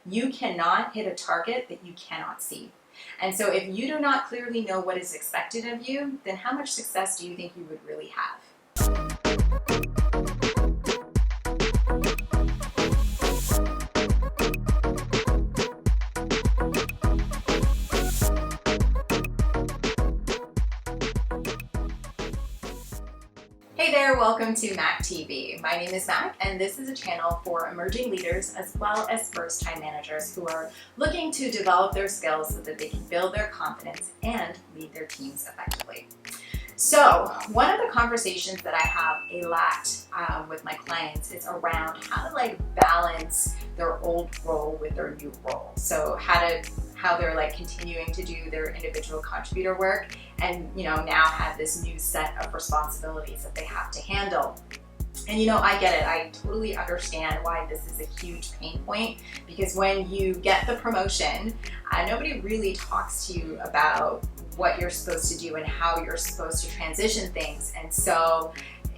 You cannot hit a target that you cannot see. And so if you do not clearly know what is expected of you, then how much success do you think you would really have? Hey there, welcome to Mac TV. My name is Mac, and this is a channel for emerging leaders as well as first-time managers who are looking to develop their skills so that they can build their confidence and lead their teams effectively. So one of the conversations that I have a lot with my clients is around how to balance their old role with their new role. So how they're continuing to do their individual contributor work and now have this new set of responsibilities that they have to handle. And I get it. I totally understand why this is a huge pain point, because when you get the promotion, nobody really talks to you about what you're supposed to do and how you're supposed to transition things. And so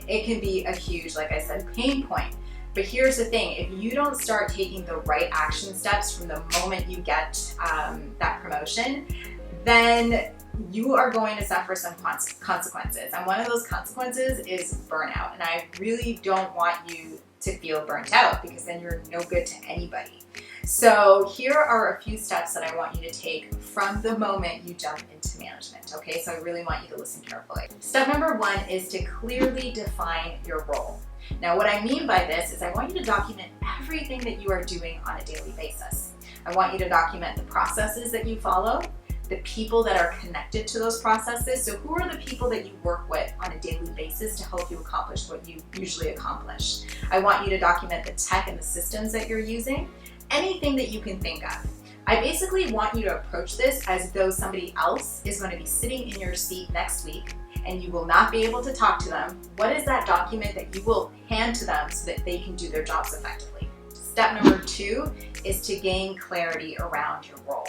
it can be a huge, like I said, pain point. But here's the thing, if you don't start taking the right action steps from the moment you get that promotion, then you are going to suffer some consequences. And one of those consequences is burnout. And I really don't want you to feel burnt out, because then you're no good to anybody. So here are a few steps that I want you to take from the moment you jump into management, okay? So I really want you to listen carefully. Step number one is to clearly define your role. Now, what I mean by this is I want you to document everything that you are doing on a daily basis. I want you to document the processes that you follow, the people that are connected to those processes. So who are the people that you work with on a daily basis to help you accomplish what you usually accomplish? I want you to document the tech and the systems that you're using, anything that you can think of. I basically want you to approach this as though somebody else is going to be sitting in your seat next week and you will not be able to talk to them. What is that document that you will hand to them so that they can do their jobs effectively? Step number two is to gain clarity around your role.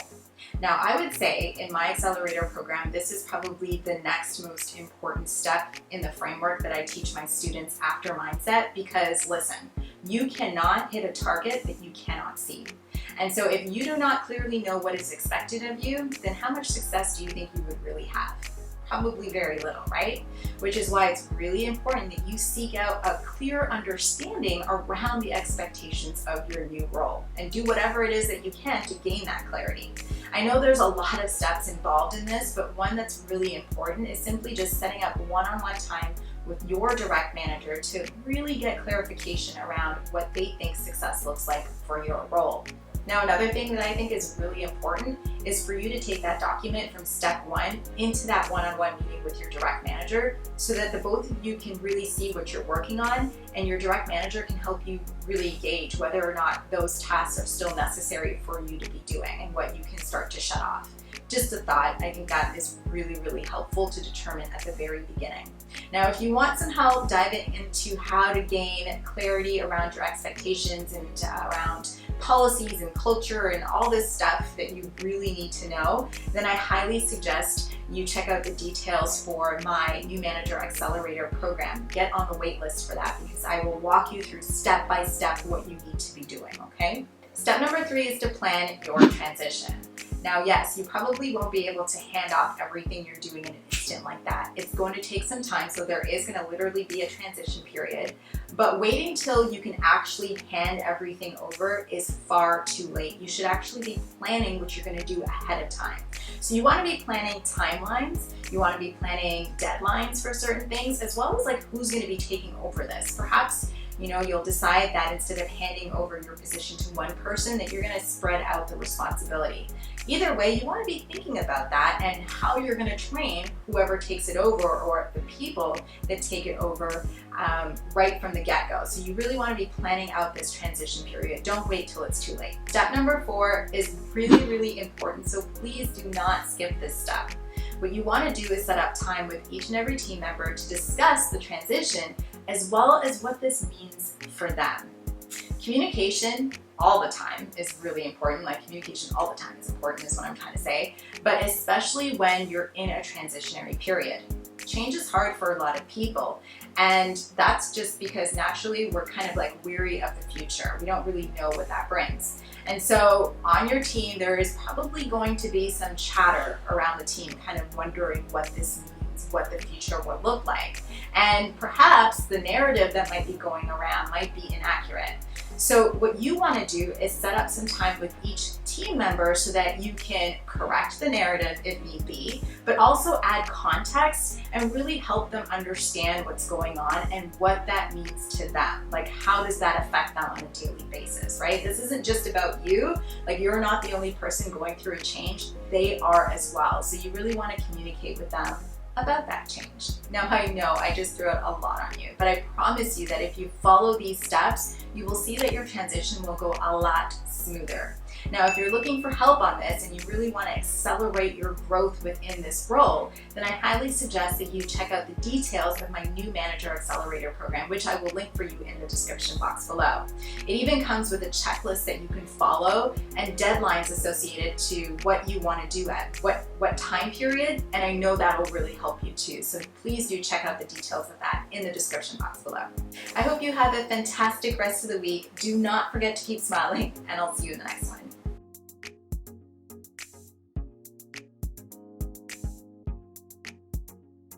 Now, I would say in my accelerator program, this is probably the next most important step in the framework that I teach my students after mindset, because listen, you cannot hit a target that you cannot see. And so if you do not clearly know what is expected of you, then how much success do you think you would really have? Probably very little, right? Which is why it's really important that you seek out a clear understanding around the expectations of your new role and do whatever it is that you can to gain that clarity. I know there's a lot of steps involved in this, but one that's really important is simply just setting up one-on-one time with your direct manager to really get clarification around what they think success looks like for your role. Now, another thing that I think is really important is for you to take that document from step one into that one-on-one meeting with your direct manager, so that the both of you can really see what you're working on, and your direct manager can help you really gauge whether or not those tasks are still necessary for you to be doing and what you can start to shut off. Just a thought, I think that is really, really helpful to determine at the very beginning. Now, if you want some help diving into how to gain clarity around your expectations and around policies and culture and all this stuff that you really need to know, then I highly suggest you check out the details for my New Manager Accelerator program. Get on the wait list for that, because I will walk you through step by step what you need to be doing, okay? Step number three is to plan your transition. Now, yes, you probably won't be able to hand off everything you're doing in an instant like that. It's going to take some time, so there is going to literally be a transition period. But waiting till you can actually hand everything over is far too late. You should actually be planning what you're going to do ahead of time. So you want to be planning timelines, you want to be planning deadlines for certain things, as well as who's going to be taking over this. Perhaps you'll decide that instead of handing over your position to one person, that you're going to spread out the responsibility. Either way, you want to be thinking about that and how you're going to train whoever takes it over, or the people that take it over right from the get-go. So you really want to be planning out this transition period. Don't wait till it's too late. Step number four is really, really important, so please do not skip this step. What you want to do is set up time with each and every team member to discuss the transition, as well as what this means for them. Communication all the time is really important. Communication all the time is important is what I'm trying to say, but especially when you're in a transitionary period. Change is hard for a lot of people, and that's just because naturally we're kind of weary of the future. We don't really know what that brings. And so on your team, there is probably going to be some chatter around the team, kind of wondering what this means, what the future will look like. And perhaps the narrative that might be going around might be inaccurate. So what you want to do is set up some time with each team member so that you can correct the narrative if need be, but also add context and really help them understand what's going on and what that means to them. Like, how does that affect them on a daily basis, right? This isn't just about you. Like, you're not the only person going through a change. They are as well. So you really want to communicate with them about that change. Now, I know I just threw out a lot on you, but I promise you that if you follow these steps, you will see that your transition will go a lot smoother. Now, if you're looking for help on this and you really want to accelerate your growth within this role, then I highly suggest that you check out the details of my new Manager Accelerator program, which I will link for you in the description box below. It even comes with a checklist that you can follow and deadlines associated to what you want to do at what time period, and I know that will really help you too. So please do check out the details of that in the description box below. I hope you have a fantastic rest of the week. Do not forget to keep smiling, and I'll see you in the next one.